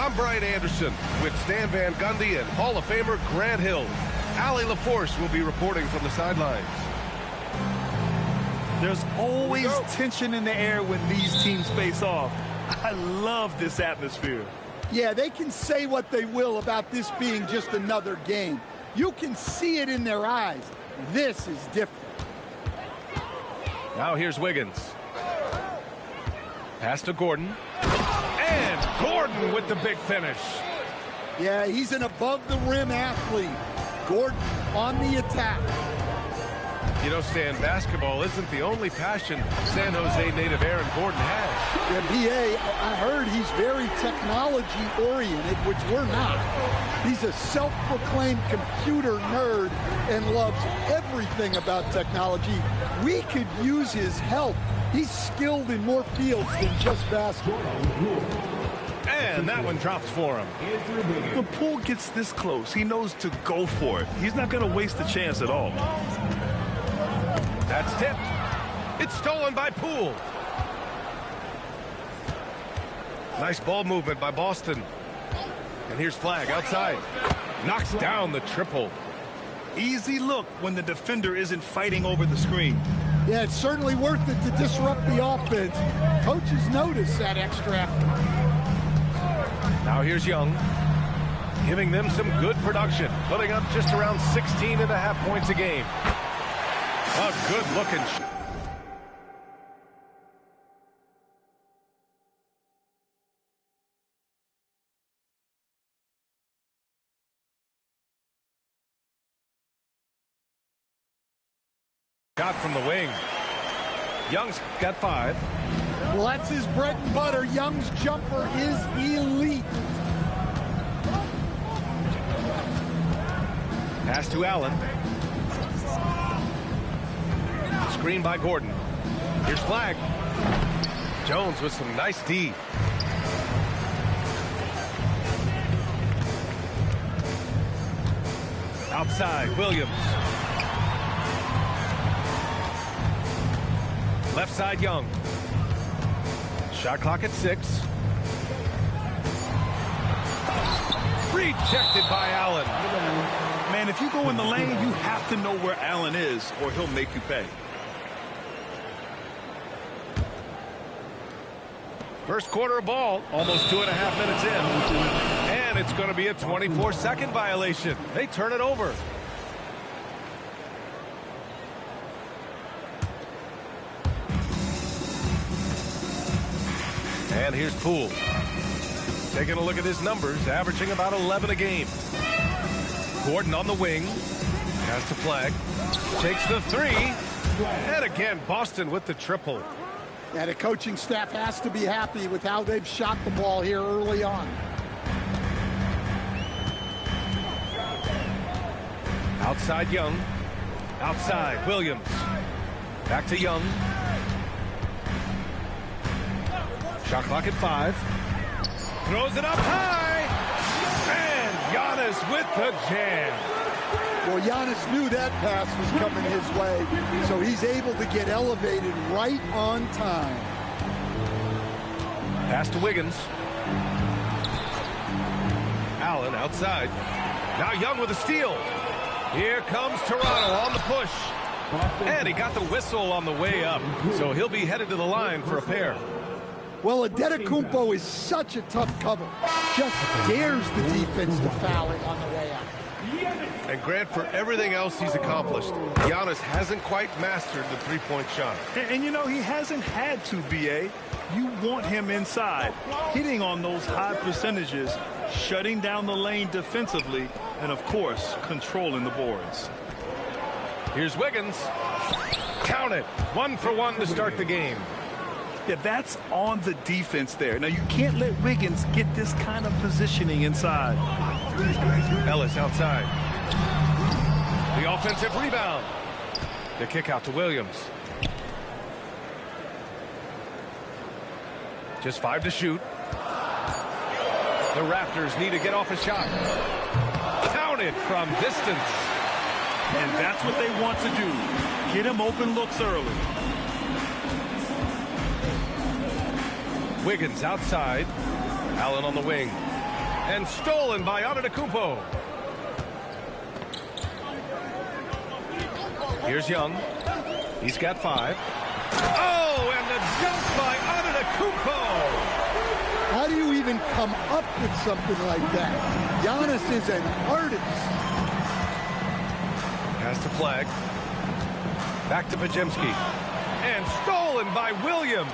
I'm Brian Anderson with Stan Van Gundy and Hall of Famer Grant Hill. Allie LaForce will be reporting from the sidelines. There's always tension in the air when these teams face off. I love this atmosphere. Yeah, they can say what they will about this being just another game. You can see it in their eyes. This is different. Now here's Wiggins. Pass to Gordon. And Gordon with the big finish. Yeah, he's an above-the-rim athlete. Gordon on the attack. You know, Stan, basketball isn't the only passion San Jose native Aaron Gordon has. Yeah, B.A., I heard he's very technology-oriented, which we're not. He's a self-proclaimed computer nerd and loves everything about technology. We could use his help. He's skilled in more fields than just basketball. And that one drops for him. The Poole gets this close. He knows to go for it. He's not going to waste a chance at all. That's tipped. It's stolen by Poole. Nice ball movement by Boston. And here's Flag outside. Knocks down the triple. Easy look when the defender isn't fighting over the screen. Yeah, it's certainly worth it to disrupt the offense. Coaches notice that extra effort. Now here's Young, giving them some good production, putting up just around 16.5 points a game. A good-looking shot. Shot from the wing. Young's got 5. Well, that's his bread and butter. Young's jumper is elite. Pass to Allen. Screen by Gordon. Here's Flag. Jones with some nice D. Outside, Williams. Left side, Young. Shot clock at 6. Rejected by Allen. Man, if you go in the lane, you have to know where Allen is, or he'll make you pay. First quarter of ball, almost 2.5 minutes in. And it's going to be a 24-second violation. They turn it over. And here's Poole. Taking a look at his numbers, averaging about 11 a game. Gordon on the wing. Has to Flag. Takes the 3. And again, Boston with the triple. Yeah, the coaching staff has to be happy with how they've shot the ball here early on. Outside Young. Outside Williams. Back to Young. Shot clock at 5. Throws it up high. And Giannis with the jam. Well, Giannis knew that pass was coming his way, so he's able to get elevated right on time. Pass to Wiggins. Allen outside. Now Young with a steal. Here comes Toronto on the push. And he got the whistle on the way up, so he'll be headed to the line for a pair. Well, Adetokounmpo is such a tough cover. Just dares the defense to foul it on the way out. And Grant, for everything else he's accomplished, Giannis hasn't quite mastered the three-point shot. And you know, he hasn't had to, B.A. You want him inside, hitting on those high percentages, shutting down the lane defensively, and, of course, controlling the boards. Here's Wiggins. Count it. 1 for 1 to start the game. Yeah, that's on the defense there. Now, you can't let Wiggins get this kind of positioning inside. Ellis outside. The offensive rebound. The kick out to Williams. Just 5 to shoot. The Raptors need to get off a shot. Counted from distance. And that's what they want to do. Get him open looks early. Wiggins outside. Allen on the wing. And stolen by Antetokounmpo. Here's Young. He's got 5. Oh, and the dunk by Antetokounmpo. How do you even come up with something like that? Giannis is an artist. Pass to Flag. Back to Pajemski. And stolen by Williams.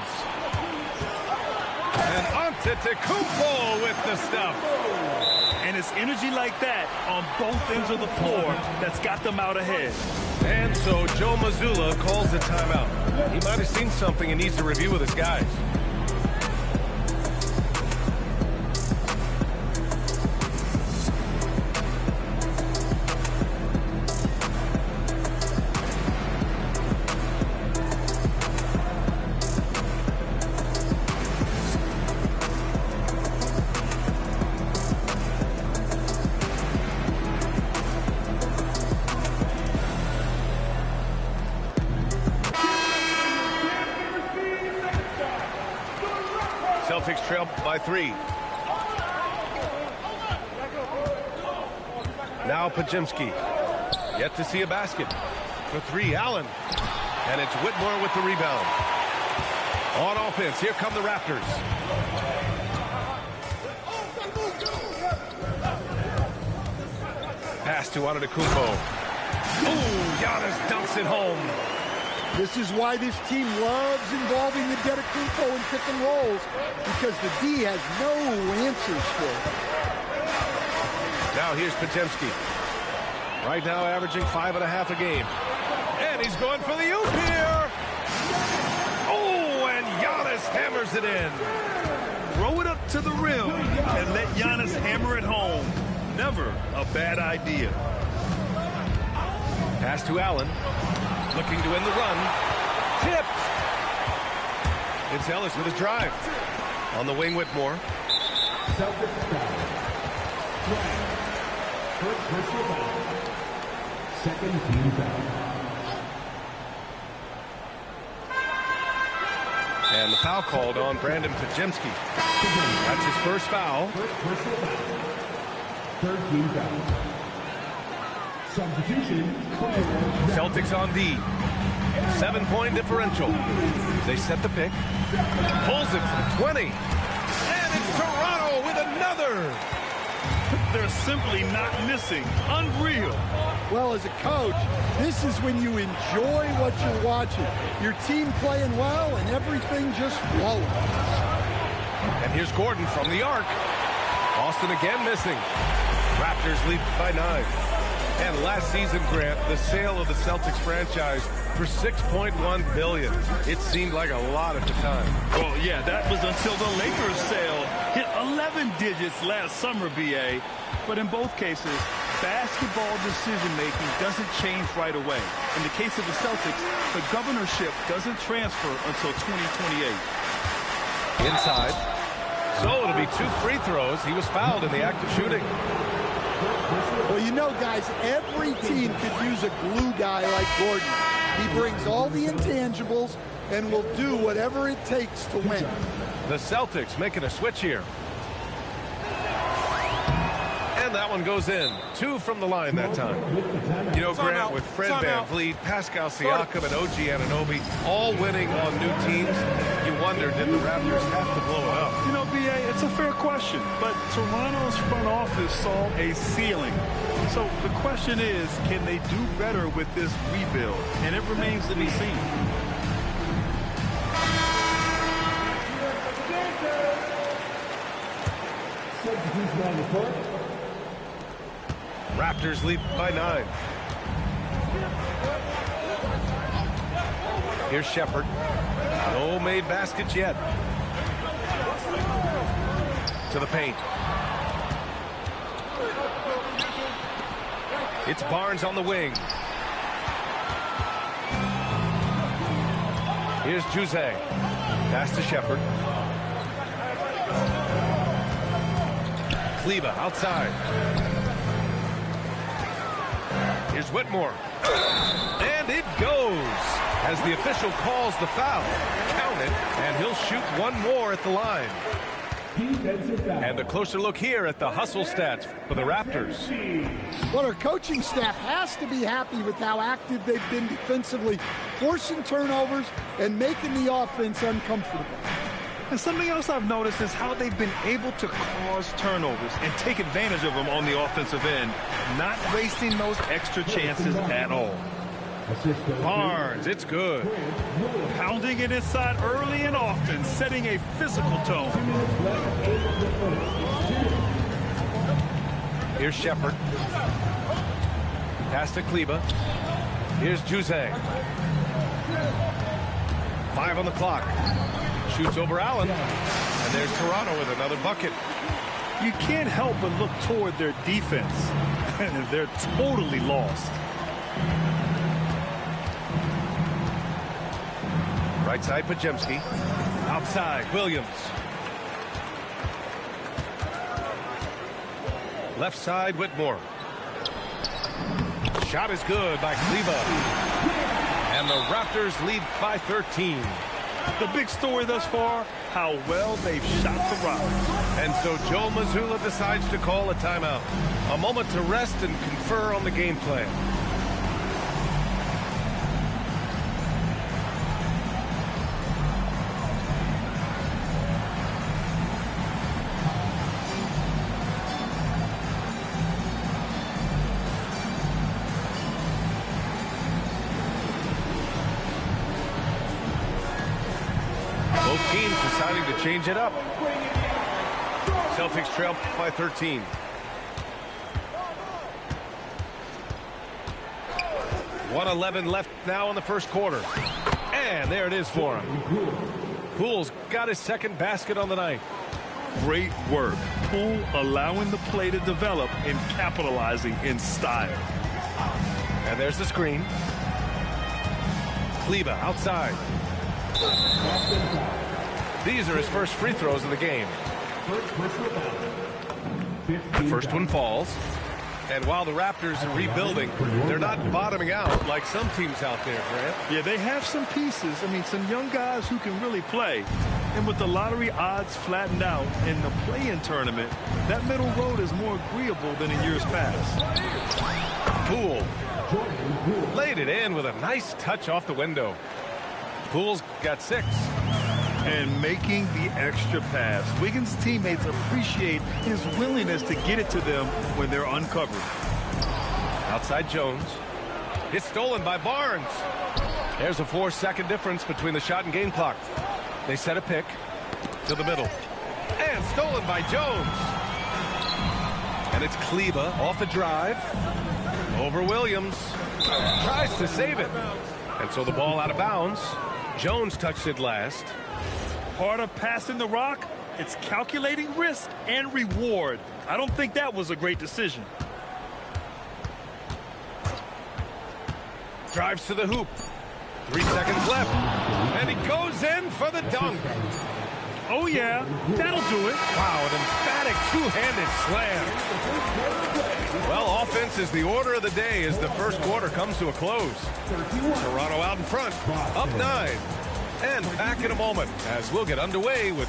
And Antetokounmpo with the stuff. And it's energy like that on both ends of the floor that's got them out ahead. And so Joe Mazzulla calls the timeout. He might have seen something and needs to review with his guys. Celtics trail by 3. Now Pajemski. Yet to see a basket. For 3, Allen. And it's Whitmore with the rebound. On offense, here come the Raptors. Pass to Antetokounmpo. Oh, Giannis dunks it home. This is why this team loves involving the Antetokounmpo in pick and rolls, because the D has no answers for it. Now here's Pajemski. Right now averaging 5.5 a game. And he's going for the oop here. Oh, and Giannis hammers it in. Throw it up to the rim and let Giannis hammer it home. Never a bad idea. Pass to Allen. Looking to end the run. Tipped. It's Ellis with his drive. On the wing, Whitmore. Second team foul. And the foul called on Brandon Pajemski. That's his first foul. Third team foul. Substitution. Celtics on D. 7-point differential. They set the pick. Pulls it from 20. And it's Toronto with another. They're simply not missing. Unreal. Well, as a coach, this is when you enjoy what you're watching. Your team playing well and everything just flowing. And here's Gordon from the arc. Austin again missing. Raptors lead by 9. And last season, Grant, the sale of the Celtics franchise for $6.1 billion. It seemed like a lot at the time. Well, yeah, that was until the Lakers sale hit 11 digits last summer, BA. But in both cases, basketball decision-making doesn't change right away. In the case of the Celtics, the governorship doesn't transfer until 2028. Inside. So it'll be 2 free throws. He was fouled in the act of shooting. Well, you know, guys, every team could use a glue guy like Gordon. He brings all the intangibles and will do whatever it takes to win. The Celtics making a switch here. And that one goes in. 2 from the line that time. You know, Grant, with Fred VanVleet, Pascal Siakam, and OG Anunoby all winning on new teams, you wonder, did the Raptors have to blow it up? You know, BA, it's a fair question, but Toronto's front office saw a ceiling. So the question is, can they do better with this rebuild? And it remains to be seen. Substitution on the court. Raptors lead by 9. Here's Shepard. No made baskets yet. To the paint. It's Barnes on the wing. Here's Juzang. Pass to Shepard. Kleba outside. Here's Whitmore. And it goes. As the official calls the foul. Count it, and he'll shoot one more at the line. And a closer look here at the hustle stats for the Raptors. Well, our coaching staff has to be happy with how active they've been defensively, forcing turnovers and making the offense uncomfortable. And something else I've noticed is how they've been able to cause turnovers and take advantage of them on the offensive end, not wasting those extra chances at all. Barnes, it's good. Pounding it inside early and often, setting a physical tone. Here's Shepard. Pass to Kleba. Here's Juzang. 5 on the clock. Shoots over Allen. And there's Toronto with another bucket. You can't help but look toward their defense. And they're totally lost. Right side, Pajemski. Outside, Williams. Left side, Whitmore. Shot is good by Kleba. And the Raptors lead by 13. The big story thus far, how well they've shot the rock. And so Joe Mazzulla decides to call a timeout. A moment to rest and confer on the game plan. Both teams deciding to change it up. Celtics trail by 13. .111 left now in the first quarter. And there it is for him. Poole's got his second basket on the night. Great work. Poole allowing the play to develop and capitalizing in style. And there's the screen. Kleba outside. These are his first free throws of the game. The first one falls. And while the Raptors are rebuilding, they're not bottoming out like some teams out there, Grant. Yeah, they have some pieces. I mean, some young guys who can really play. And with the lottery odds flattened out in the play-in tournament, that middle road is more agreeable than in years past. Poole laid it in with a nice touch off the window. Poole's got 6. And making the extra pass. Wiggins' teammates appreciate his willingness to get it to them when they're uncovered. Outside Jones. It's stolen by Barnes. There's a 4-second difference between the shot and game clock. They set a pick to the middle. And stolen by Jones. And it's Kleba off the drive. Over Williams. Tries to save it. And so the ball out of bounds. Jones touched it last. Part of passing the rock, it's calculating risk and reward. I don't think that was a great decision. Drives to the hoop. 3 seconds left. And he goes in for the dunk. Oh, yeah, that'll do it. Wow, an emphatic two-handed slam. Well, offense is the order of the day as the first quarter comes to a close. Toronto out in front, up 9. And back in a moment as we'll get underway with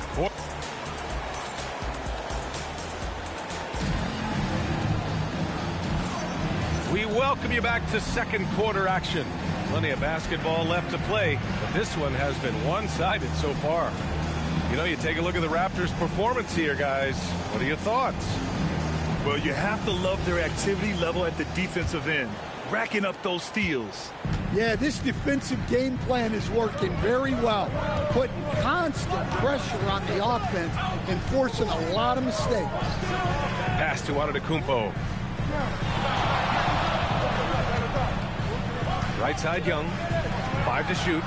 We welcome you back to second quarter action. Plenty of basketball left to play, but this one has been one-sided so far. You know, you take a look at the Raptors' performance here, guys. What are your thoughts? Well, you have to love their activity level at the defensive end, racking up those steals. Yeah, this defensive game plan is working very well, putting constant pressure on the offense and forcing a lot of mistakes. Pass to Antetokounmpo. Right side Young. 5 to shoot.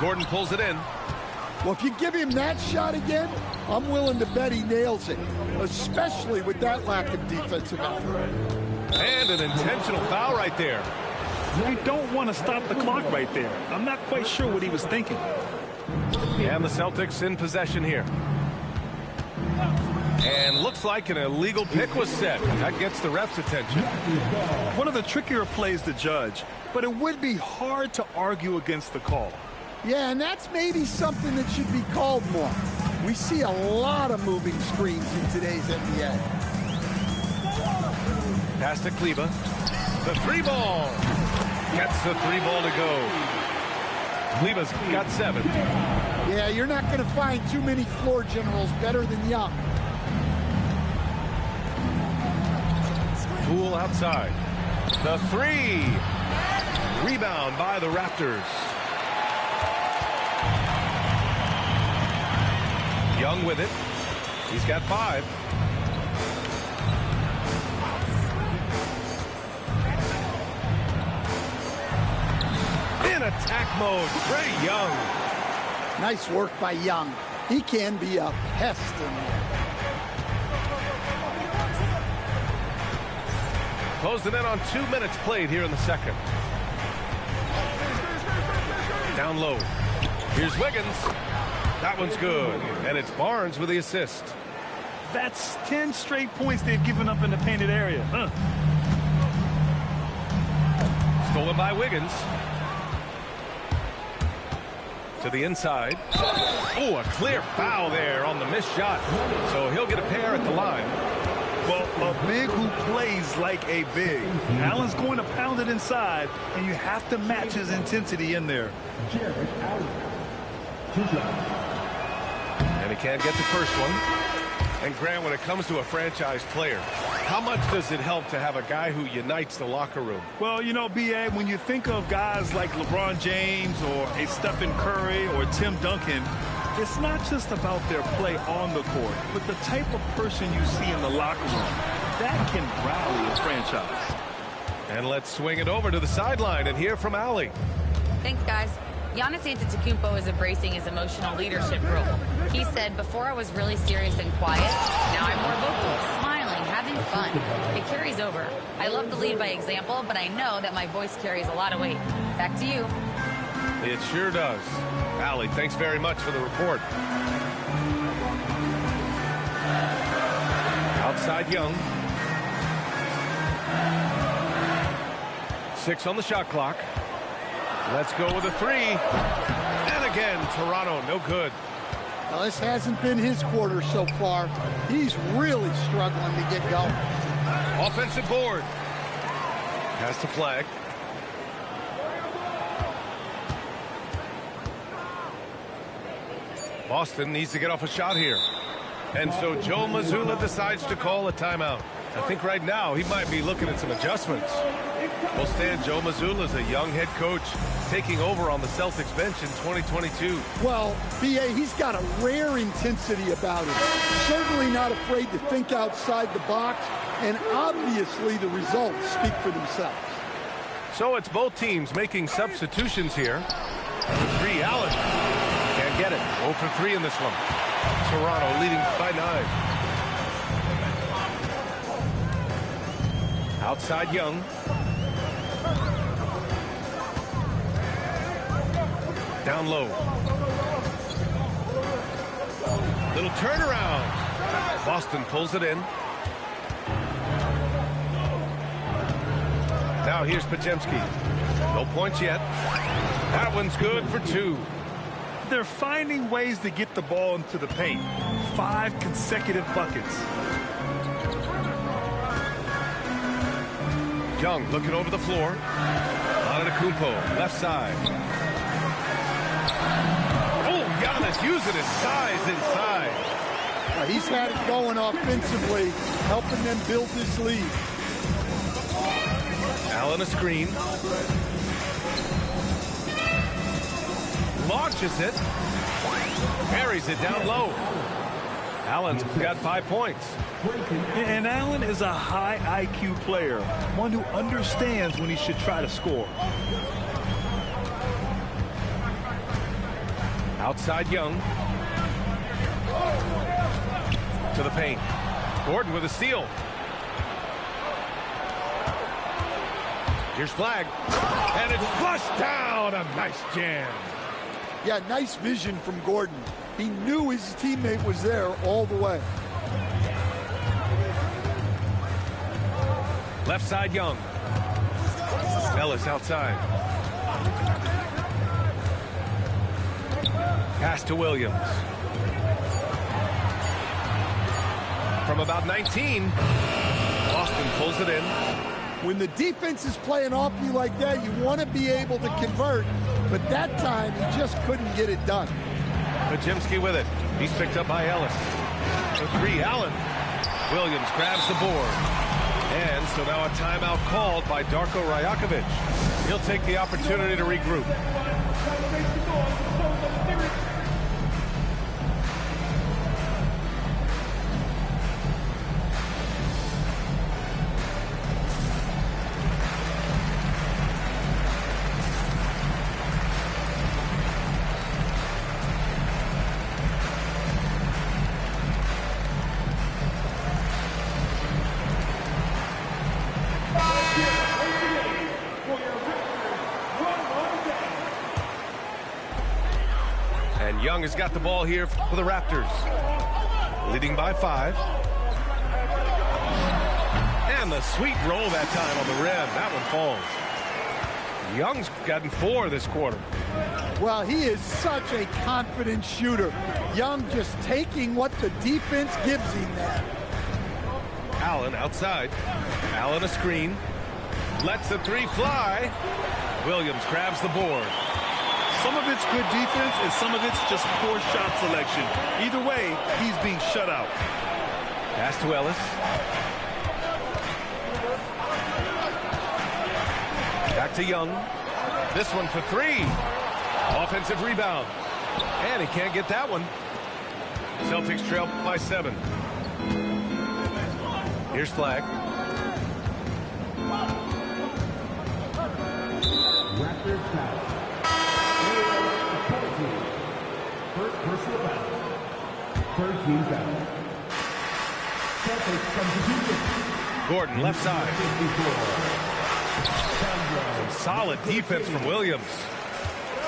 Gordon pulls it in. Well, if you give him that shot again, I'm willing to bet he nails it, especially with that lack of defensive effort. And an intentional foul right there. You don't want to stop the clock right there. I'm not quite sure what he was thinking. And the Celtics in possession here. And looks like an illegal pick was set. That gets the ref's attention. One of the trickier plays to judge, but it would be hard to argue against the call. Yeah, and that's maybe something that should be called more. We see a lot of moving screens in today's NBA. Pass to Kleba. The 3-ball. Gets the 3-ball to go. Kleba's got 7. Yeah, you're not going to find too many floor generals better than Young. Poole outside. The 3. Rebound by the Raptors. Young with it. He's got 5. attack mode. Trae Young. Nice work by Young. He can be a pest in there. Closing in on 2 minutes played here in the second. Down low. Here's Wiggins. That one's good. And it's Barnes with the assist. That's 10 straight points they've given up in the painted area. Stolen by Wiggins. To the inside. Oh, a clear foul there on the missed shot. So he'll get a pair at the line. Well, a big who plays like a big. Allen's going to pound it inside, and you have to match his intensity in there. And he can't get the first one. And Grant, when it comes to a franchise player, how much does it help to have a guy who unites the locker room? Well, you know, B.A., when you think of guys like LeBron James or a Stephen Curry or Tim Duncan, it's not just about their play on the court, but the type of person you see in the locker room. That can rally a franchise. And let's swing it over to the sideline and hear from Allie. Thanks, guys. Giannis Antetokounmpo is embracing his emotional leadership role. He said, before I was really serious and quiet, now I'm more vocal, smiling, having fun. It carries over. I love to lead by example, but I know that my voice carries a lot of weight. Back to you. It sure does. Allie, thanks very much for the report. Outside Young. 6 on the shot clock. Let's go with a 3. And again, Toronto, no good. Well, this hasn't been his quarter so far. He's really struggling to get going. Offensive board. Has to flag. Boston needs to get off a shot here. And so Joe Mazzulla decides to call a timeout. I think right now he might be looking at some adjustments. Well, Stan, Joe Mazzulla is a young head coach taking over on the Celtics bench in 2022. Well, B.A., he's got a rare intensity about him. Certainly not afraid to think outside the box, and obviously the results speak for themselves. So it's both teams making substitutions here. Number 3, Allen. Can't get it. 0 for 3 in this one. Toronto leading by 9. Outside Young. Down low. Little turnaround. Boston pulls it in. Now here's Podziemski. No points yet. That one's good for 2. They're finding ways to get the ball into the paint. 5 consecutive buckets. Young looking over the floor. Antetokounmpo, left side. Oh, Giannis using his size inside. He's had it going offensively, helping them build this lead. Allen a screen. Launches it. Carries it down low. Allen's got 5 points. And Allen is a high IQ player, one who understands when he should try to score. Outside Young. To the paint. Gordon with a steal. Here's flag. And it's flushed down. A nice jam. Yeah, nice vision from Gordon. He knew his teammate was there all the way. Left side Young. Ellis outside. Pass to Williams. From about 19, Boston pulls it in. When the defense is playing off you like that, you want to be able to convert, but that time he just couldn't get it done. Podziemski with it. He's picked up by Ellis. The 3, Allen. Williams grabs the board. And so now a timeout called by Darko Rajakovic. He'll take the opportunity to regroup. has got the ball here for the Raptors. Leading by 5. And the sweet roll that time on the rim. That one falls. Young's gotten 4 this quarter. Well, he is such a confident shooter. Young just taking what the defense gives him there. Allen outside. Allen a screen. Lets the 3 fly. Williams grabs the board. Some of it's good defense and some of it's just poor shot selection. Either way, he's being shut out. Pass to Ellis. Back to Young. This one for 3. Offensive rebound. And he can't get that one. Celtics trail by 7. Here's Flag. Raptors foul. First personal foul. Third team foul. Celtics substitution. Gordon left side. Some solid defense from Williams.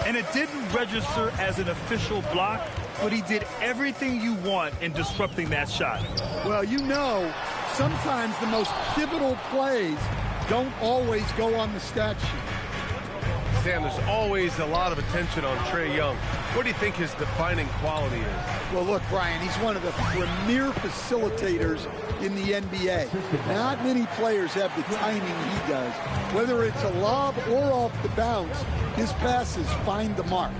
And it didn't register as an official block, but he did everything you want in disrupting that shot. Well, you know, sometimes the most pivotal plays don't always go on the stat sheet. Sam, there's always a lot of attention on Trae Young. What do you think his defining quality is? Well, look, Brian, he's one of the premier facilitators in the NBA. Not many players have the timing he does. Whether it's a lob or off the bounce, his passes find the mark.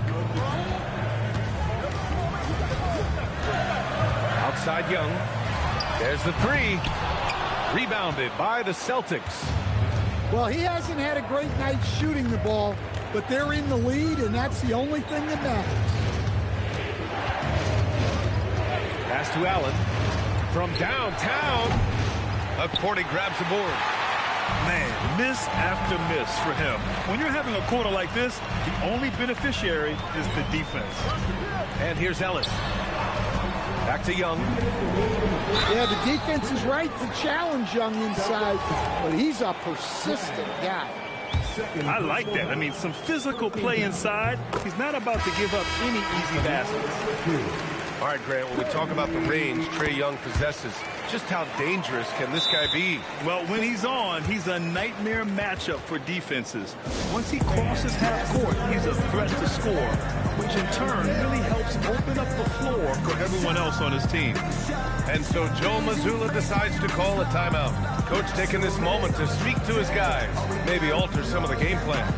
Outside Young. There's the 3. Rebounded by the Celtics. Well, he hasn't had a great night shooting the ball, but they're in the lead, and that's the only thing that matters. Pass to Allen. From downtown. Cordy grabs the board. Man, miss after miss for him. When you're having a quarter like this, the only beneficiary is the defense. And here's Ellis. Back to Young. Yeah, the defense is right to challenge Young inside, but he's a persistent guy. I like that. I mean, some physical play inside. He's not about to give up any easy baskets. All right, Grant, when we talk about the range Trae Young possesses, just how dangerous can this guy be? Well, when he's on, he's a nightmare matchup for defenses. Once he crosses half court, he's a threat to score, which in turn really helps open up the floor for everyone else on his team. And so Joe Mazzulla decides to call a timeout. Coach taking this moment to speak to his guys, maybe alter some of the game plan.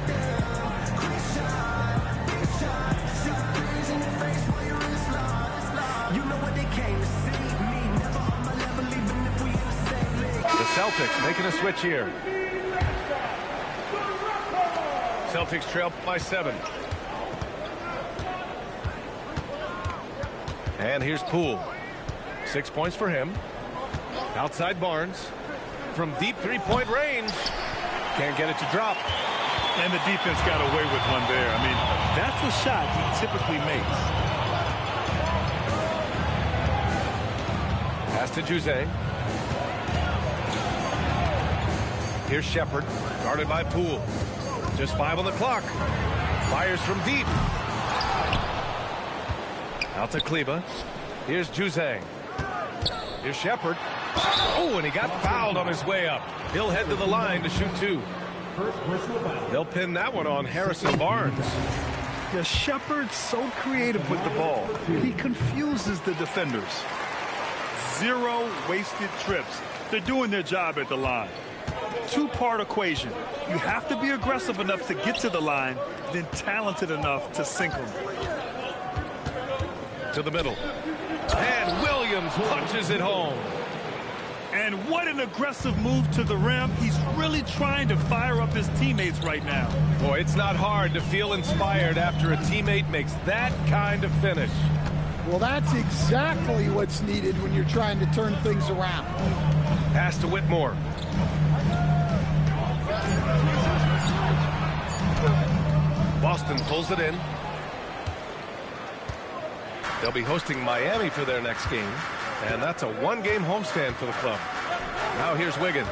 The Celtics making a switch here. Celtics trail by 7. And here's Poole. 6 points for him. Outside Barnes. From deep 3-point range. Can't get it to drop. And the defense got away with one there. I mean, that's a shot he typically makes. Pass to Juzang. Here's Shepard, guarded by Poole. Just 5 on the clock. Fires from deep. Out to Kleba. Here's Juzang. Here's Shepard. Oh, and he got fouled on his way up. He'll head to the line to shoot 2. They'll pin that one on Harrison Barnes. Yeah, Shepard's so creative with the ball. He confuses the defenders. 0 wasted trips. They're doing their job at the line. 2-part equation. You have to be aggressive enough to get to the line, then talented enough to sink them. To the middle. And Williams punches it home. And what an aggressive move to the rim. He's really trying to fire up his teammates right now. Boy, it's not hard to feel inspired after a teammate makes that kind of finish. Well, that's exactly what's needed when you're trying to turn things around. Pass to Whitmore. Boston pulls it in. They'll be hosting Miami for their next game, and that's a 1-game homestand for the club. Now here's Wiggins.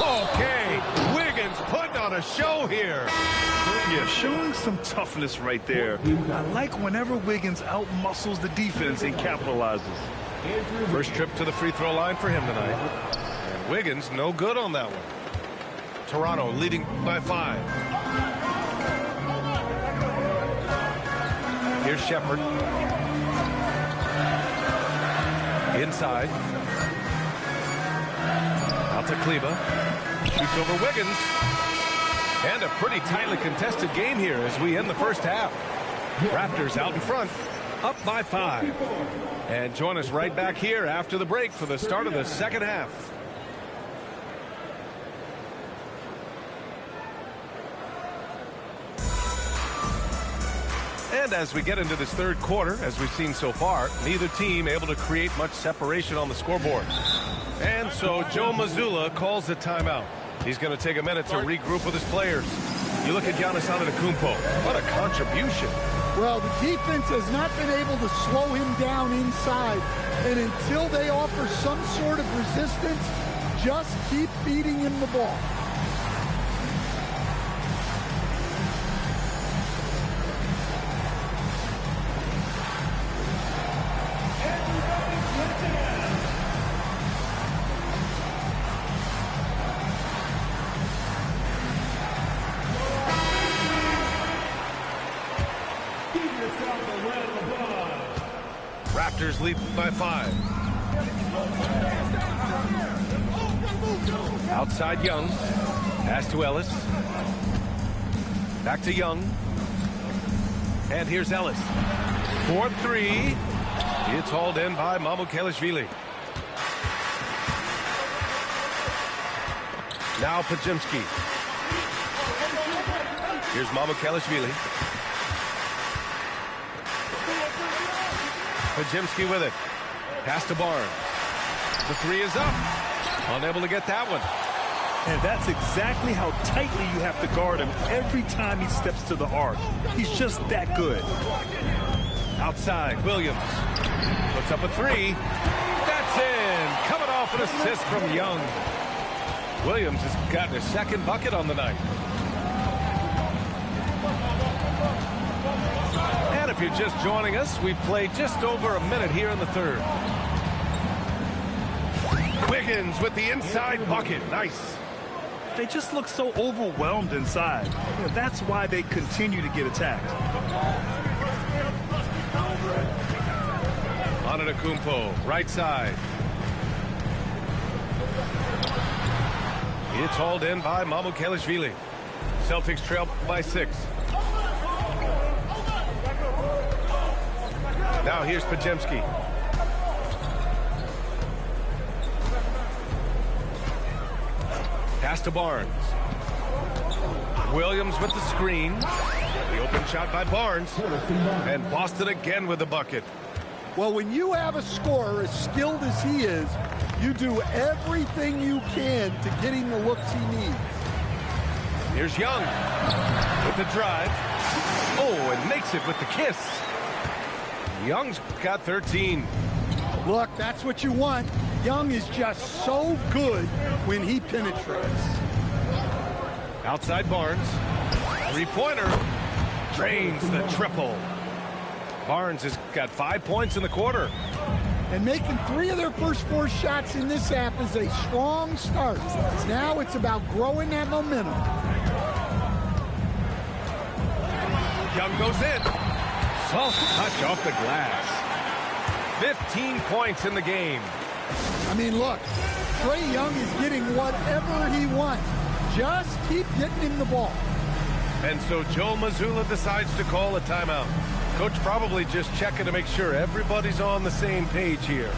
Okay, Wiggins putting on a a show here. Yeah, showing some toughness right there. I like whenever Wiggins outmuscles the defense and capitalizes. First trip to the free throw line for him tonight. And Wiggins no good on that one. Toronto leading by 5. Here's Shepard. Inside. Out to Kleba. Shoots over Wiggins. And a pretty tightly contested game here as we end the first half. Raptors out in front, up by 5. And join us right back here after the break for the start of the second half. And as we get into this third quarter, as we've seen so far, neither team able to create much separation on the scoreboard. And so Joe Mazzulla calls a timeout. He's going to take a minute to regroup with his players. You look at Giannis Antetokounmpo. What a contribution. Well, the defense has not been able to slow him down inside. And until they offer some sort of resistance, just keep feeding him the ball. Raptors lead by 5. Outside Young. Pass to Ellis. Back to Young. And here's Ellis. 4-3. It's hauled in by Mamukelashvili. Now Podziemski. Here's Mamukelashvili. Podziemski with it. Pass to Barnes. The 3 is up. Unable to get that one. And that's exactly how tightly you have to guard him every time he steps to the arc. He's just that good. Outside, Williams. Puts up a 3. That's in. Coming off an assist from Young. Williams has gotten his second bucket on the night. And if you're just joining us, we've played just over a minute here in the third. Wiggins with the inside bucket. Nice. They just look so overwhelmed inside. You know, that's why they continue to get attacked. Antetokounmpo, right side. It's hauled in by Mamukelashvili. Celtics trail by 6. Now here's Podziemski. Pass to Barnes. Williams with the screen. The open shot by Barnes. And Boston again with the bucket. Well, when you have a scorer as skilled as he is, you do everything you can to get him the looks he needs. Here's Young with the drive. Oh, and makes it with the kiss. Young's got 13. Look, that's what you want. Young is just so good when he penetrates. Outside Barnes. Three-pointer. Drains the triple. Barnes has got 5 points in the quarter. And making 3 of their first 4 shots in this half is a strong start. Now it's about growing that momentum. Young goes in. Soft touch off the glass. 15 points in the game. I mean, look, Trae Young is getting whatever he wants. Just keep getting him the ball. And so Joe Mazzulla decides to call a timeout. Coach probably just checking to make sure everybody's on the same page here.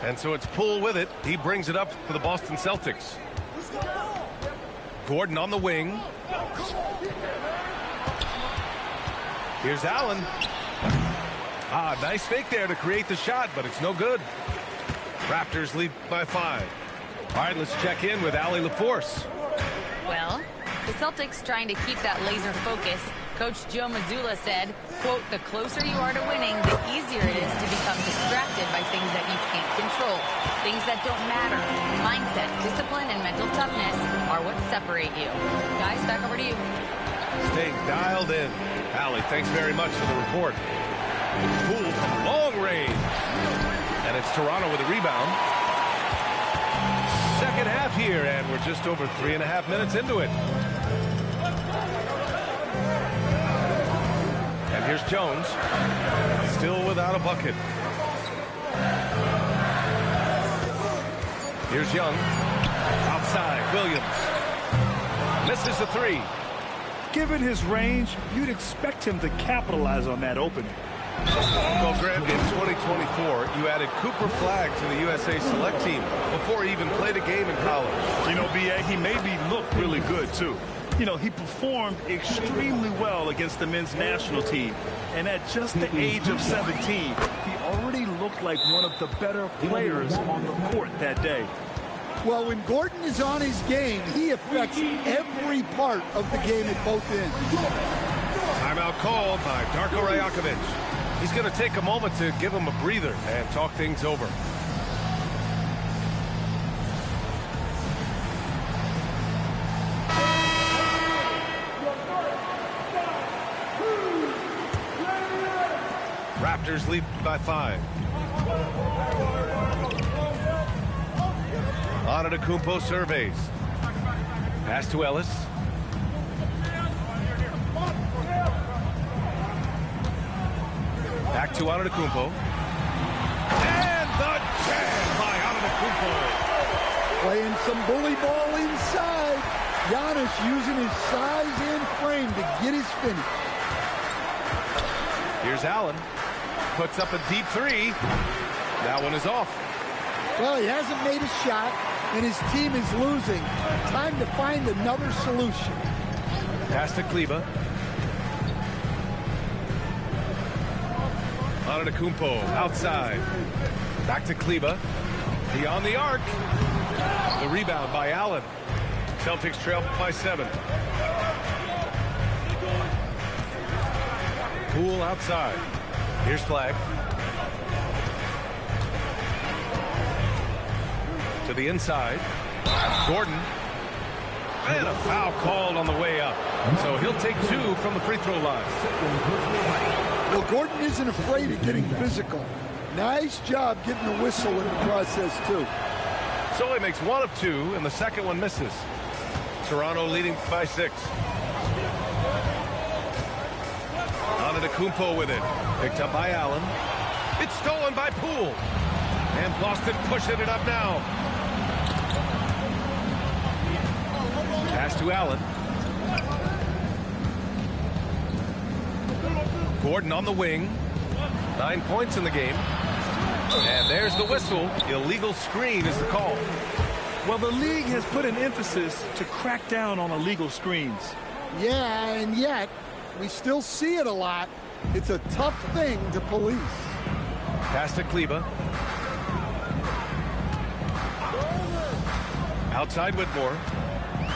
And so it's Poole with it. He brings it up for the Boston Celtics. Gordon on the wing. Here's Allen. Nice fake there to create the shot, but it's no good. Raptors lead by 5. All right, let's check in with Allie LaForce. Well, the Celtics trying to keep that laser focus, Coach Joe Mazzulla said, quote, "The closer you are to winning, the easier it is to become distracted by things that you can't control. Things that don't matter. Mindset, discipline, and mental toughness are what separate you." Guys, back over to you. Staying dialed in. Allie, thanks very much for the report. Poole from long range. And it's Toronto with a rebound. Second half here, and we're just over 3.5 minutes into it. And here's Jones. Still without a bucket. Here's Young. Outside, Williams. Misses the three. Given his range, you'd expect him to capitalize on that opening. Well, Graham, in 2024, you added Cooper Flagg to the USA Select team before he even played a game in college. You know, B.A., he made me look really good, too. You know, he performed extremely well against the men's national team. And at just the age of 17, he already looked like one of the better players on the court that day. Well, when Gordon is on his game, he affects every part of the game at both ends. Timeout called by Darko Rajakovic. He's going to take a moment to give him a breather and talk things over. Raptors lead by 5. Antetokounmpo surveys. Pass to Ellis. Back to Antetokounmpo. And the jam by Antetokounmpo. Playing some bully ball inside. Giannis using his size and frame to get his finish. Here's Allen. Puts up a deep three. That one is off. Well, he hasn't made a shot, and his team is losing. Time to find another solution. Pass to Kleba. Antetokounmpo outside. Back to Kleba. Beyond the arc. The rebound by Allen. Celtics trail by 7. Poole outside. Here's Flagg. To the inside. Gordon. And a foul called on the way up. So he'll take 2 from the free throw line. Well, Gordon isn't afraid of getting physical. Nice job getting the whistle in the process, too. So he makes 1 of 2, and the second one misses. Toronto leading by 6. Antetokounmpo with it. Picked up by Allen. It's stolen by Poole. And Boston pushing it up now. Pass to Allen. Gordon on the wing. 9 points in the game. And there's the whistle. Illegal screen is the call. Well, the league has put an emphasis to crack down on illegal screens. Yeah, and yet, we still see it a lot. It's a tough thing to police. Pass to Kleba. Outside Whitmore.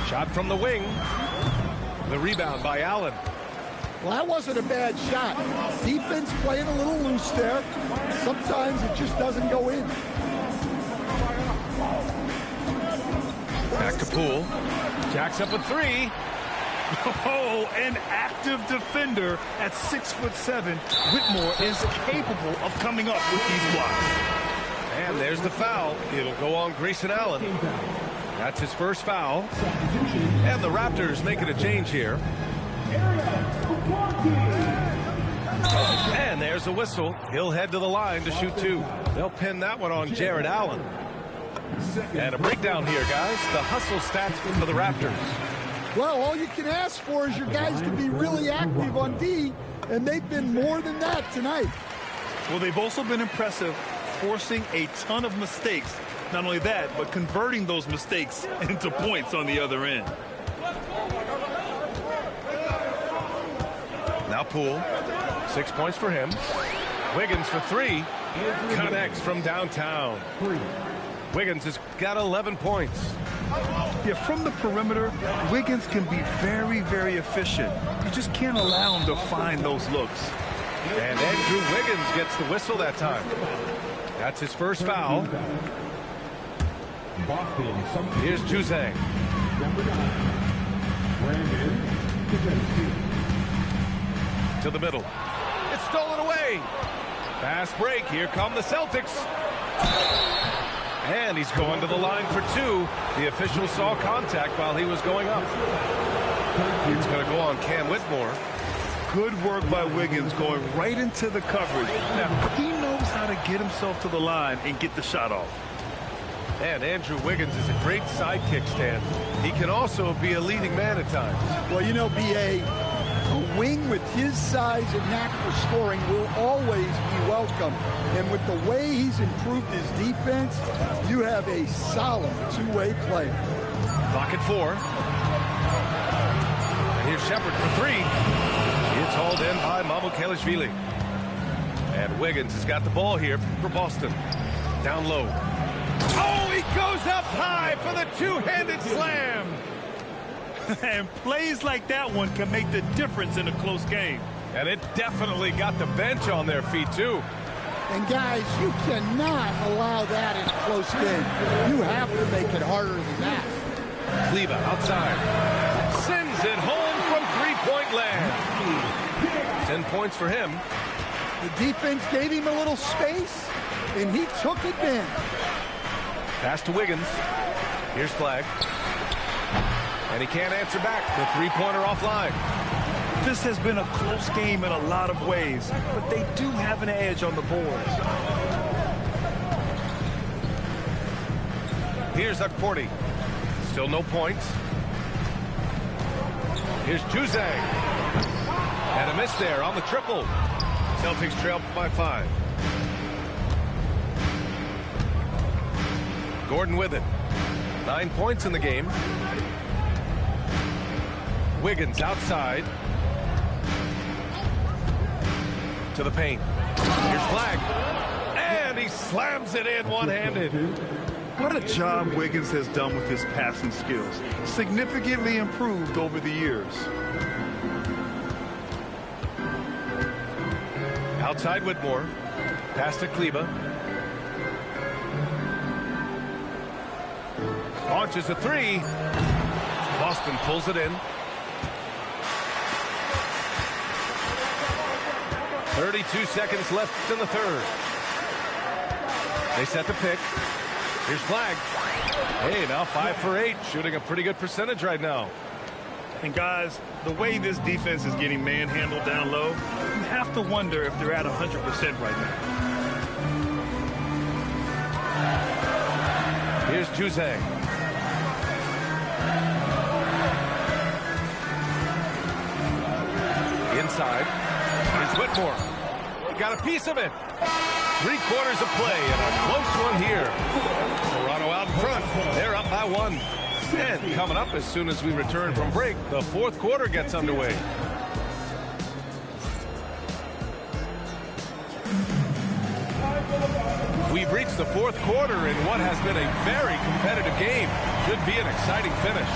Shot from the wing. The rebound by Allen. Well, that wasn't a bad shot. Defense playing a little loose there. Sometimes it just doesn't go in. Back to Poole. Jacks up a 3. Oh, an active defender at 6'7". Whitmore is capable of coming up with these blocks. And there's the foul. It'll go on Grayson Allen. That's his first foul. And the Raptors making a change here. And there's the whistle. He'll head to the line to shoot 2. They'll pin that one on Jared Allen. And a breakdown here, guys. The hustle stats for the Raptors. Well, all you can ask for is your guys to be really active on D, and they've been more than that tonight. Well, they've also been impressive, forcing a ton of mistakes. Not only that, but converting those mistakes into points on the other end. Now Poole. 6 points for him. Wiggins for 3. Connects from downtown. Wiggins has got 11 points. Yeah, from the perimeter, Wiggins can be very, very efficient. You just can't allow him to find those looks. And Andrew Wiggins gets the whistle that time. That's his first foul. Here's Juzang. To the middle. It's stolen away. Fast break. Here come the Celtics. And he's going to the line for two. The official saw contact while he was going up. It's going to go on Cam Whitmore. Good work by Wiggins going right into the coverage. Now, he knows how to get himself to the line and get the shot off. And Andrew Wiggins is a great sidekick, Stan. He can also be a leading man at times. Well, you know, B.A., a wing with his size and knack for scoring will always be welcome. And with the way he's improved his defense, you have a solid two-way player. Clock at 4. And here's Shepard for 3. It's hauled in by Mamukelashvili. And Wiggins has got the ball here for Boston. Down low. Oh, he goes up high for the two-handed slam. And plays like that one can make the difference in a close game. And it definitely got the bench on their feet, too. And, guys, you cannot allow that in a close game. You have to make it harder than that. Kleba outside. Sends it home from three-point land. 10 points for him. The defense gave him a little space, and he took advantage. Pass to Wiggins. Here's Flagg. And he can't answer back. The three-pointer offline. This has been a close game in a lot of ways, but they do have an edge on the boards. Here's Akporti. Still no points. Here's Juzang. And a miss there on the triple. Celtics trail by 5. Gordon with it. 9 points in the game. Wiggins outside. To the paint. Here's Flagg. And he slams it in one-handed. What a job Wiggins has done with his passing skills. Significantly improved over the years. Outside Whitmore. Pass to Kleba. Launches a 3. Boston pulls it in. 32 seconds left in the third. They set the pick. Here's Flagg. Hey, now 5 for 8. Shooting a pretty good percentage right now. And guys, the way this defense is getting manhandled down low, you have to wonder if they're at 100% right now. Here's Juzang. Inside. Here's Whitmore. He got a piece of it. 3 quarters of play and a close one here. Toronto out in front. They're up by 1. And coming up as soon as we return from break, the fourth quarter gets underway. We've reached the fourth quarter in what has been a very competitive game. Should be an exciting finish.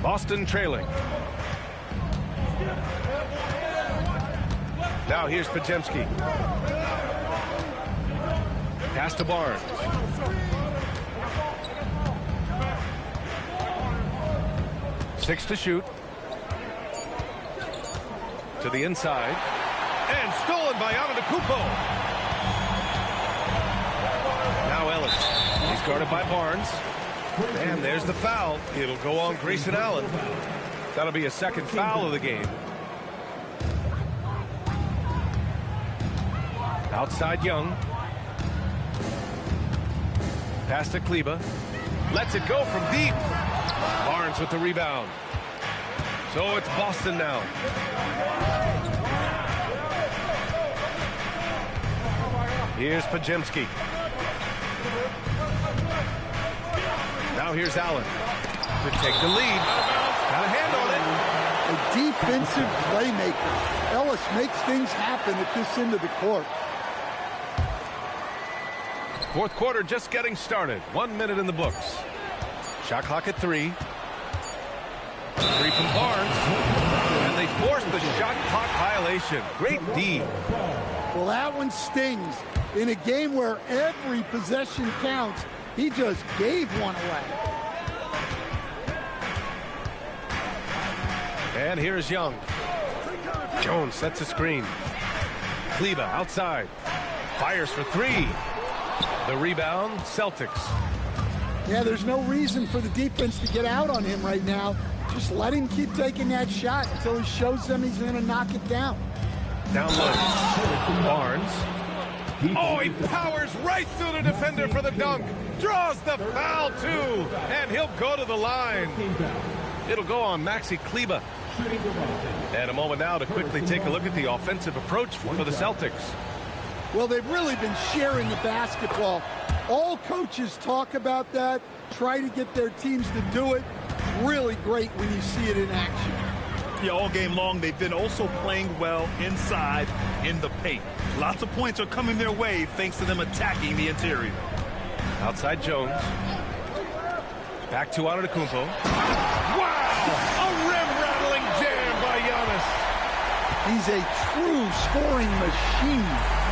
Boston trailing. Now here's Podziemski. Pass to Barnes. Six to shoot. To the inside. And stolen by Antetokounmpo. Now Ellis. He's guarded by Barnes. And there's the foul. It'll go on Grayson Allen. That'll be a second foul of the game. Outside Young. Pass to Kleba. Lets it go from deep. Barnes with the rebound. So it's Boston now. Here's Podziemski. Now here's Allen to take the lead. Got a hand on it. A defensive playmaker. Ellis makes things happen at this end of the court. Fourth quarter just getting started. 1 minute in the books. Shot clock at 3. 3 from Barnes. And they force the shot clock violation. Great D. Well, that one stings. In a game where every possession counts, he just gave one away. And here's Young. Jones sets a screen. Kleber outside. Fires for 3. The rebound, Celtics. Yeah, there's no reason for the defense to get out on him right now. Just let him keep taking that shot until he shows them he's going to knock it down. Down low. Barnes. Oh, he powers right through the defender for the dunk. Draws the foul, too. And he'll go to the line. It'll go on Maxi Kleber. And a moment now to quickly take a look at the offensive approach for the Celtics. Well, they've really been sharing the basketball. All coaches talk about that, try to get their teams to do it. Really great when you see it in action. Yeah, all game long, they've been also playing well inside in the paint. Lots of points are coming their way thanks to them attacking the interior. Outside Jones. Back to Antetokounmpo. Wow! A rim-rattling jam by Giannis. He's a true scoring machine.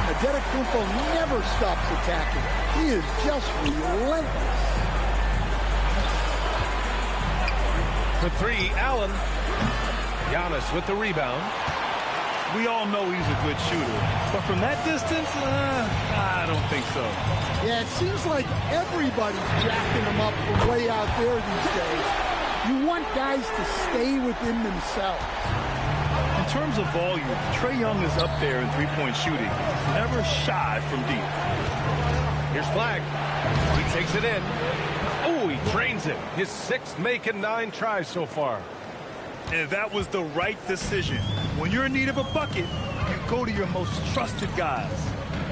Antetokounmpo never stops attacking. He is just relentless. For 3, Allen. Giannis with the rebound. We all know he's a good shooter, but from that distance, I don't think so. Yeah, it seems like everybody's jacking him up from way out there these days. You want guys to stay within themselves. In terms of volume, Trae Young is up there in three-point shooting. Never shy from deep. Here's Flag. He takes it in. Oh, he drains it. His 6th make and 9 tries so far. And that was the right decision. When you're in need of a bucket, you go to your most trusted guys.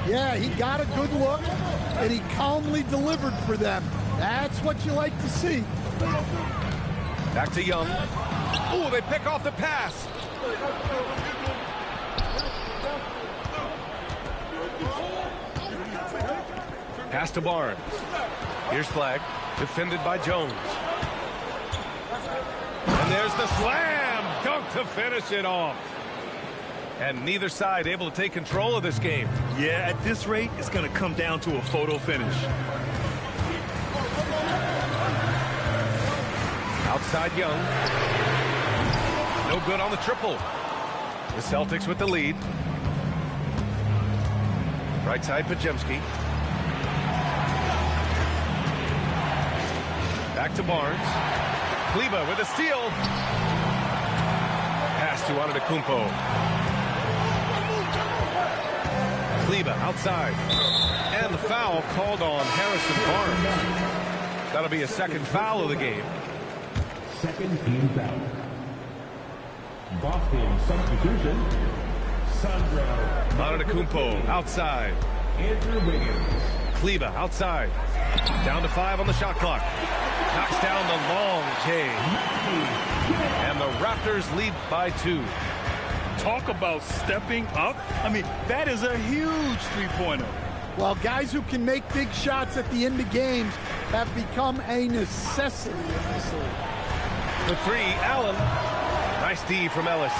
Yeah, he got a good look, and he calmly delivered for them. That's what you like to see. Back to Young. Oh, they pick off the pass. Pass to Barnes. Here's Flag. Defended by Jones. And there's the slam dunk to finish it off. And neither side able to take control of this game. Yeah, at this rate, it's going to come down to a photo finish. Outside Young. No good on the triple. The Celtics with the lead. Right side, Pajemski. Back to Barnes. Kleber with a steal. Pass to Antetokounmpo. Kleber outside. And the foul called on Harrison Barnes. That'll be a 2nd foul of the game. 2nd team foul. Boston substitution. Sandro. Antetokounmpo outside. Andrew Wiggins. Kleber outside. Down to 5 on the shot clock. Knocks down the long K. And the Raptors lead by 2. Talk about stepping up. I mean, that is a huge three-pointer. Well, guys who can make big shots at the end of games have become a necessity in this league. For 3, Allen. Nice D from Ellis.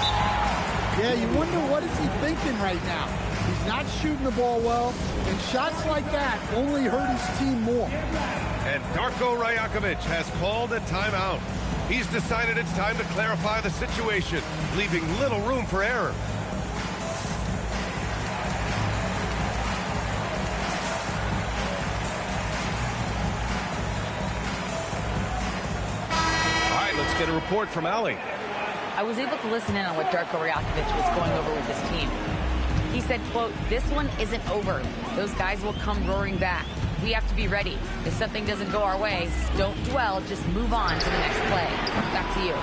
Yeah, you wonder what is he thinking right now. He's not shooting the ball well, and shots like that only hurt his team more. And Darko Rajakovic has called a timeout. He's decided it's time to clarify the situation, leaving little room for error. All right, let's get a report from Allie. I was able to listen in on what Darko Rajakovic was going over with his team. He said, quote, "This one isn't over. Those guys will come roaring back. We have to be ready. If something doesn't go our way, don't dwell, just move on to the next play." Back to you.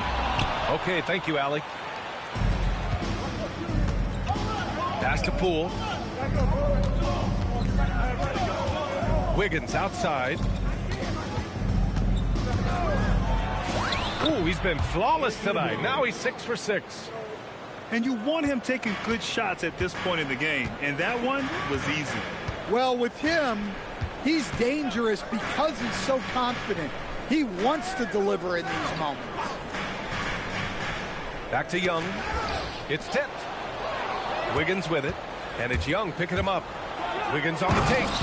Okay, thank you, Allie. Pass to Poole. Wiggins outside. Ooh, he's been flawless tonight. Now he's 6 for 6. And you want him taking good shots at this point in the game, and that one was easy. Well, with him, he's dangerous because he's so confident. He wants to deliver in these moments. Back to Young. It's tipped. Wiggins with it, and it's Young picking him up. Wiggins on the take,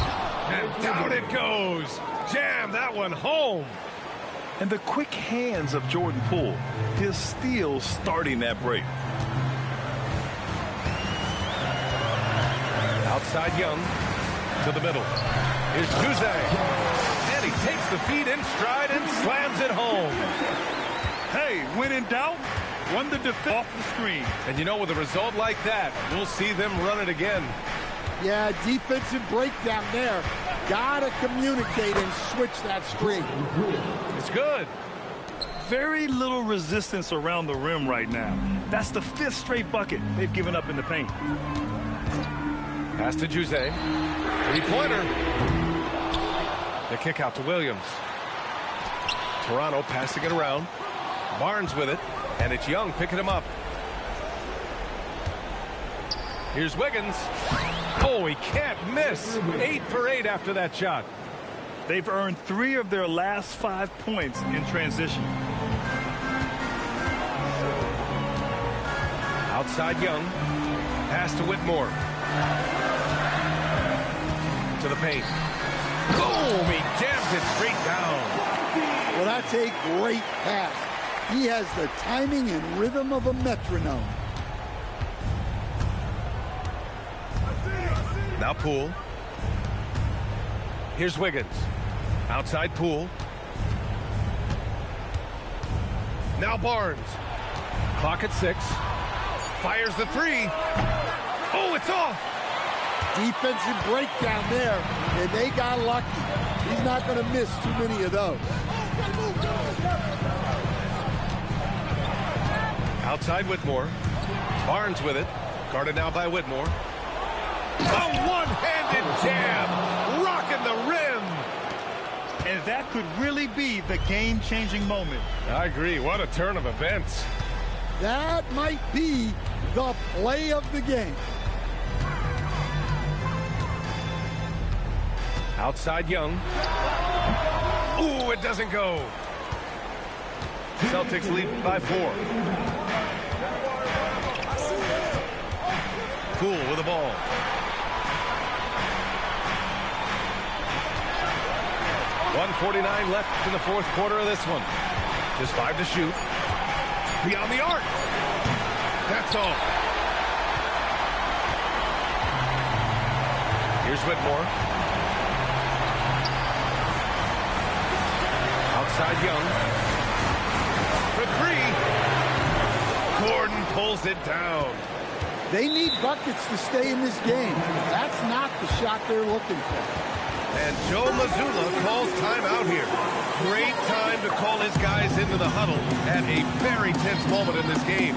and down it goes. Jam that one home. And the quick hands of Jordan Poole. His steal starting that break. Outside Young to the middle. Here's Jose. And he takes the feed in stride and slams it home. Hey, when in doubt, run the defense off the screen. And you know, with a result like that, we'll see them run it again. Yeah, defensive breakdown there. Gotta communicate and switch that screen. It's good. Very little resistance around the rim right now. That's the 5th straight bucket they've given up in the paint. Pass to Jose. Three-pointer. The kick out to Williams. Toronto passing it around. Barnes with it. And it's Young picking him up. Here's Wiggins. Oh, he can't miss. 8 for 8 after that shot. They've earned 3 of their last 5 points in transition. Outside Young. Pass to Whitmore. To the paint. Boom! He jams it straight down. Well, that's a great pass. He has the timing and rhythm of a metronome. Now Poole. Here's Wiggins. Outside Poole. Now Barnes. Clock at 6. Fires the 3. Oh, it's off. Defensive breakdown there, and they got lucky. He's not going to miss too many of those. Outside Whitmore. Barnes with it. Guarded now by Whitmore. A one-handed jam. Rocking the rim. And that could really be the game-changing moment. I agree. What a turn of events. That might be the play of the game. Outside Young. Ooh, it doesn't go. Celtics lead by 4. Poole with the ball. .149 left in the 4th quarter of this one. Just 5 to shoot. Beyond the arc. That's all. Here's Whitmore. Outside Young. For 3. Gordon pulls it down. They need buckets to stay in this game. That's not the shot they're looking for. And Joe Mazzulla calls timeout here. Great time to call his guys into the huddle at a very tense moment in this game.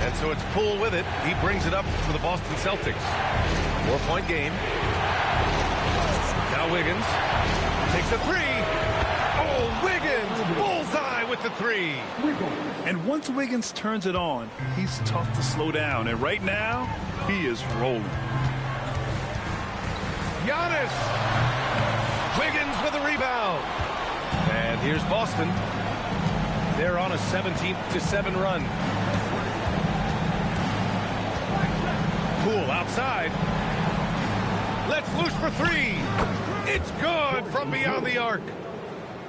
And so it's Poole with it. He brings it up for the Boston Celtics. 4-point game. Now Wiggins takes a 3. Oh, Wiggins! Bullseye with the 3. And once Wiggins turns it on, he's tough to slow down. And right now, he is rolling. Giannis! Wiggins with a rebound. And here's Boston. They're on a 17-7 run. Poole outside. Let's loose for 3. It's good from beyond the arc.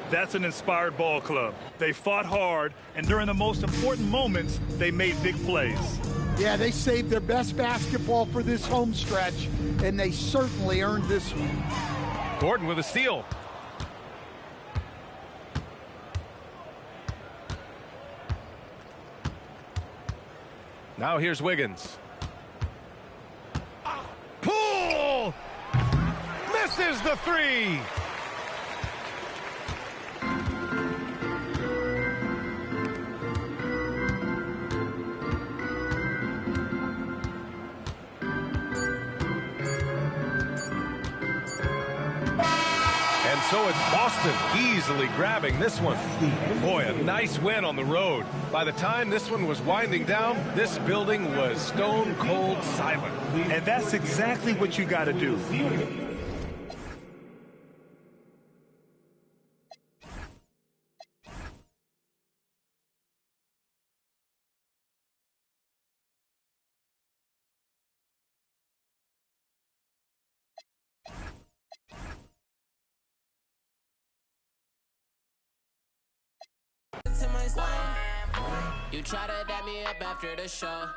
That's an inspired ball club. They fought hard, and during the most important moments, they made big plays. Yeah, they saved their best basketball for this home stretch, and they certainly earned this one. Gordon with a steal. Now here's Wiggins. Poole! Misses the 3. And so it's Boston easily grabbing this one. Boy, a nice win on the road. By the time this one was winding down, this building was stone cold silent. And that's exactly what you got to do. You try to dap me up after the show.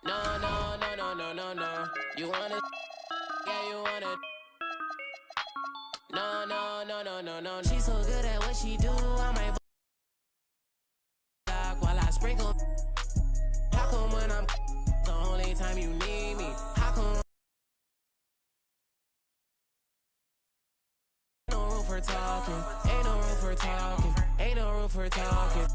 No. You wanna, yeah, you wanna. No. She's so good at what she do. I might block while I sprinkle. How come when I'm the only time you need me? How come? Ain't no room for talking. Ain't no room for talking. Ain't no room for talking.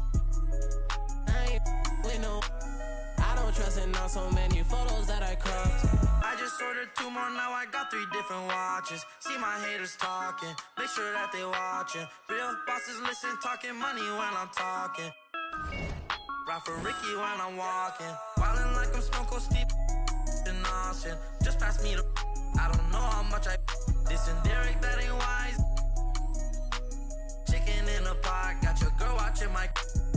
I don't trust in on so many photos that I cropped. I just ordered 2 more, now I got 3 different watches. See my haters talking, make sure that they watching. Real bosses listen, talking money when I'm talking. Ride for Ricky when I'm walking. Wildin' like I'm Stone Cold Steve in Austin. Just pass me the I don't know how much I this and Derek, that ain't wise. Chicken in a pot, got your girl watching my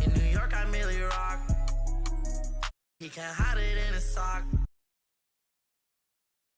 in New York, I merely rock. He can't hide it in his sock.